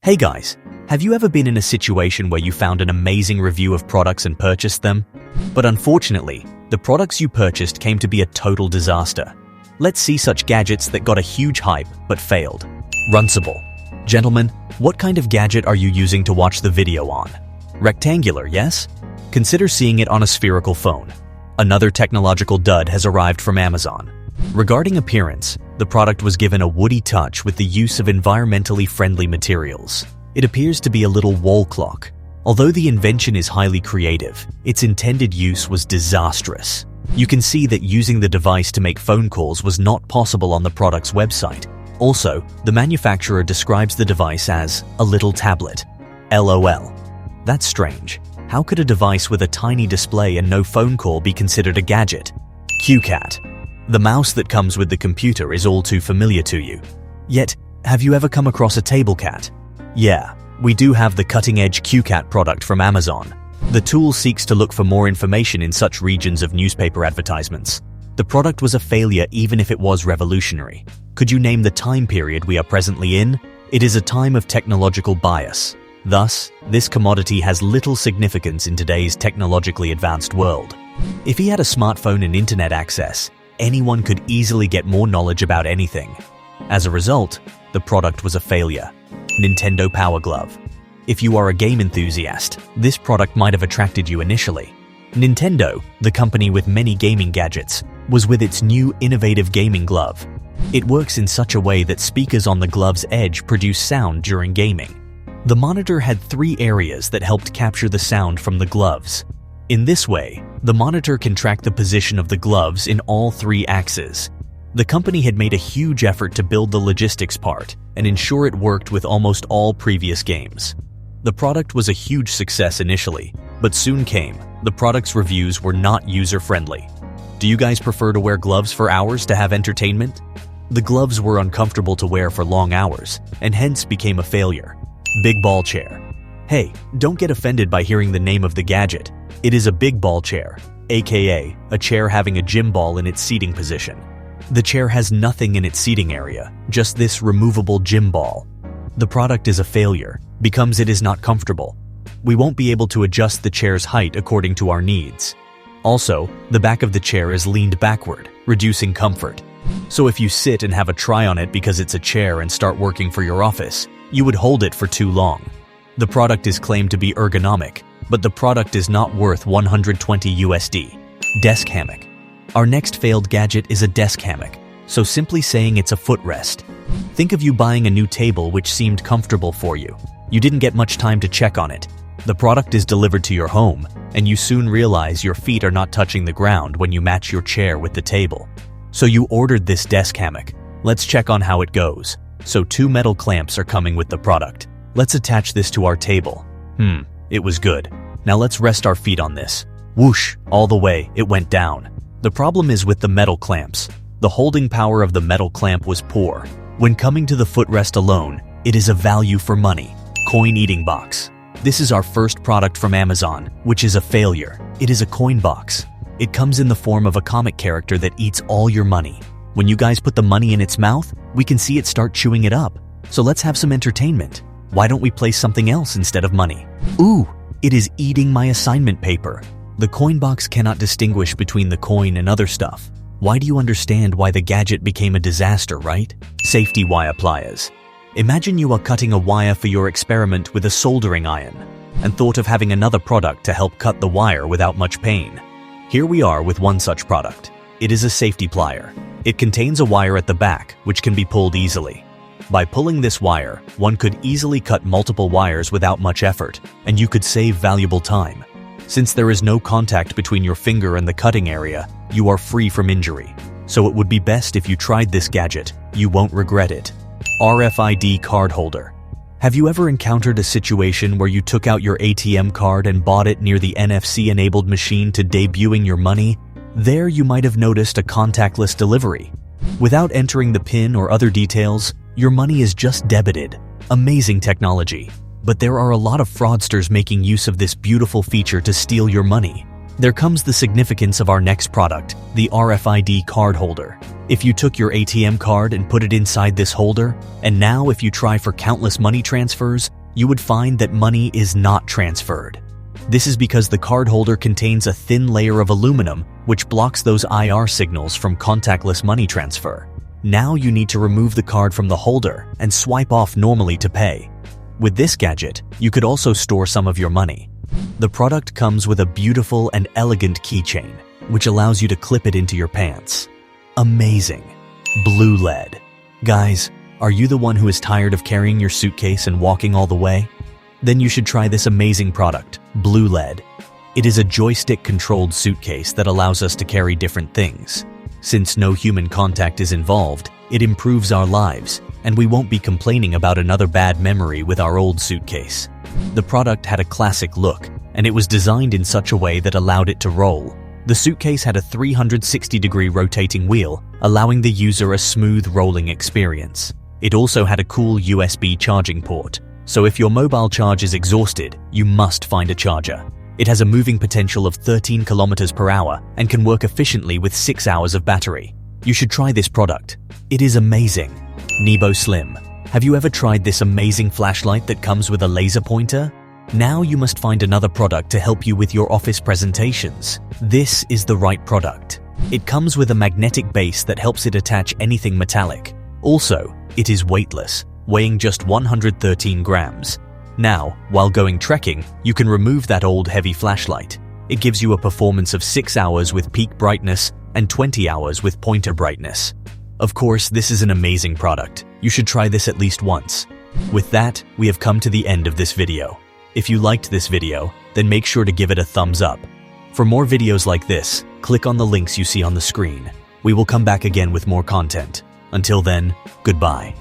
Hey guys, have you ever been in a situation where you found an amazing review of products and purchased them? But unfortunately, the products you purchased came to be a total disaster. Let's see such gadgets that got a huge hype but failed. Runcible. Gentlemen, what kind of gadget are you using to watch the video on? Rectangular, yes? Consider seeing it on a spherical phone. Another technological dud has arrived from Amazon. Regarding appearance, the product was given a woody touch with the use of environmentally friendly materials. It appears to be a little wall clock. Although the invention is highly creative, its intended use was disastrous. You can see that using the device to make phone calls was not possible on the product's website. Also, the manufacturer describes the device as a little tablet. LOL. That's strange. How could a device with a tiny display and no phone call be considered a gadget? QCAT. The mouse that comes with the computer is all too familiar to you. Yet, have you ever come across a table cat? Yeah, we do have the cutting-edge QCAT product from Amazon. The tool seeks to look for more information in such regions of newspaper advertisements. The product was a failure even if it was revolutionary. Could you name the time period we are presently in? It is a time of technological bias. Thus, this commodity has little significance in today's technologically advanced world. If he had a smartphone and internet access, anyone could easily get more knowledge about anything. As a result, the product was a failure. Nintendo Power Glove. If you are a game enthusiast, this product might have attracted you initially. Nintendo, the company with many gaming gadgets, was with its new innovative gaming glove. It works in such a way that speakers on the glove's edge produce sound during gaming. The monitor had 3 areas that helped capture the sound from the gloves. In this way, the monitor can track the position of the gloves in all 3 axes. The company had made a huge effort to build the logistics part and ensure it worked with almost all previous games. The product was a huge success initially, but soon came, the product's reviews were not user-friendly. Do you guys prefer to wear gloves for hours to have entertainment? The gloves were uncomfortable to wear for long hours, and hence became a failure. Big ball chair. Hey, don't get offended by hearing the name of the gadget. It is a big ball chair, aka a chair having a gym ball in its seating position. The chair has nothing in its seating area, just this removable gym ball. The product is a failure, because it is not comfortable. We won't be able to adjust the chair's height according to our needs. Also, the back of the chair is leaned backward, reducing comfort. So if you sit and have a try on it because it's a chair and start working for your office, you would hold it for too long. The product is claimed to be ergonomic, but the product is not worth 120 USD. Desk hammock. Our next failed gadget is a desk hammock, so simply saying it's a footrest. Think of you buying a new table which seemed comfortable for you. You didn't get much time to check on it. The product is delivered to your home, and you soon realize your feet are not touching the ground when you match your chair with the table. So you ordered this desk hammock. Let's check on how it goes. So 2 metal clamps are coming with the product. Let's attach this to our table. It was good. Now let's rest our feet on this. Whoosh, all the way, it went down. The problem is with the metal clamps. The holding power of the metal clamp was poor. When coming to the footrest alone, it is a value for money. Coin eating box. This is our first product from Amazon, which is a failure. It is a coin box. It comes in the form of a comic character that eats all your money. When you guys put the money in its mouth, we can see it start chewing it up. So let's have some entertainment. Why don't we place something else instead of money? Ooh, it is eating my assignment paper. The coin box cannot distinguish between the coin and other stuff. Why do you understand why the gadget became a disaster, right? Safety wire pliers. Imagine you are cutting a wire for your experiment with a soldering iron and thought of having another product to help cut the wire without much pain. Here we are with one such product. It is a safety plier. It contains a wire at the back, which can be pulled easily. By pulling this wire, one could easily cut multiple wires without much effort, and you could save valuable time. Since there is no contact between your finger and the cutting area, you are free from injury. So it would be best if you tried this gadget. You won't regret it. RFID card holder. Have you ever encountered a situation where you took out your ATM card and bought it near the NFC-enabled machine to debuting your money? There you might have noticed a contactless delivery. Without entering the PIN or other details, your money is just debited. Amazing technology. But there are a lot of fraudsters making use of this beautiful feature to steal your money. There comes the significance of our next product, the RFID card holder. If you took your ATM card and put it inside this holder, and now if you try for countless money transfers, you would find that money is not transferred. This is because the card holder contains a thin layer of aluminum which blocks those IR signals from contactless money transfer. Now you need to remove the card from the holder and swipe off normally to pay. With this gadget, you could also store some of your money. The product comes with a beautiful and elegant keychain, which allows you to clip it into your pants. Amazing. BlueLead. Guys, are you the one who is tired of carrying your suitcase and walking all the way? Then you should try this amazing product, BlueLead. It is a joystick-controlled suitcase that allows us to carry different things. Since no human contact is involved, it improves our lives, and we won't be complaining about another bad memory with our old suitcase. The product had a classic look, and it was designed in such a way that allowed it to roll. The suitcase had a 360-degree rotating wheel, allowing the user a smooth rolling experience. It also had a cool USB charging port, so if your mobile charge is exhausted, you must find a charger. It has a moving potential of 13 kilometers per hour and can work efficiently with 6 hours of battery. You should try this product. It is amazing. Nebo Slim. Have you ever tried this amazing flashlight that comes with a laser pointer? Now you must find another product to help you with your office presentations. This is the right product. It comes with a magnetic base that helps it attach anything metallic. Also, it is weightless, weighing just 113 grams. Now, while going trekking, you can remove that old heavy flashlight. It gives you a performance of 6 hours with peak brightness and 20 hours with pointer brightness. Of course, this is an amazing product. You should try this at least once. With that, we have come to the end of this video. If you liked this video, then make sure to give it a thumbs up. For more videos like this, click on the links you see on the screen. We will come back again with more content. Until then, goodbye.